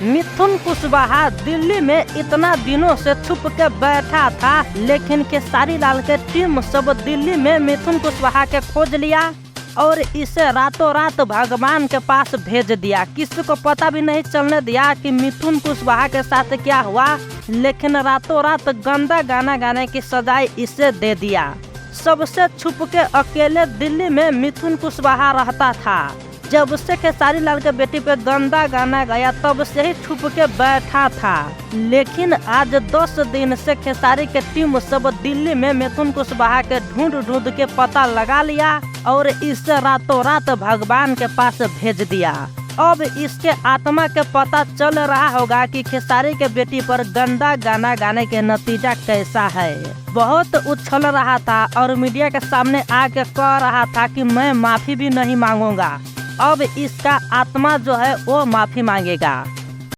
मिथुन कुशवाहा दिल्ली में इतना दिनों से छुप के बैठा था, लेकिन खेसारी लाल के टीम सब दिल्ली में मिथुन कुशवाहा के खोज लिया और इसे रातों रात भगवान के पास भेज दिया। किसी को पता भी नहीं चलने दिया कि मिथुन कुशवाहा के साथ क्या हुआ, लेकिन रातों रात गंदा गाना गाने की सजाए इसे दे दिया। सबसे छुप के अकेले दिल्ली में मिथुन कुशवाहा रहता था। जब से खेसारी लाल के बेटी पे गंदा गाना गया तब से ही छुप के बैठा था, लेकिन आज 10 दिन से खेसारी के टीम सब दिल्ली में मिथुन कुशवाहा के ढूंढ के पता लगा लिया और इसे रातों रात भगवान के पास भेज दिया। अब इसके आत्मा के पता चल रहा होगा कि खेसारी के बेटी पर गंदा गाना गाने के नतीजा कैसा है। बहुत उछल रहा था और मीडिया के सामने आके कह रहा था कि मैं माफी भी नहीं मांगूंगा। अब इसका आत्मा जो है वो माफी मांगेगा।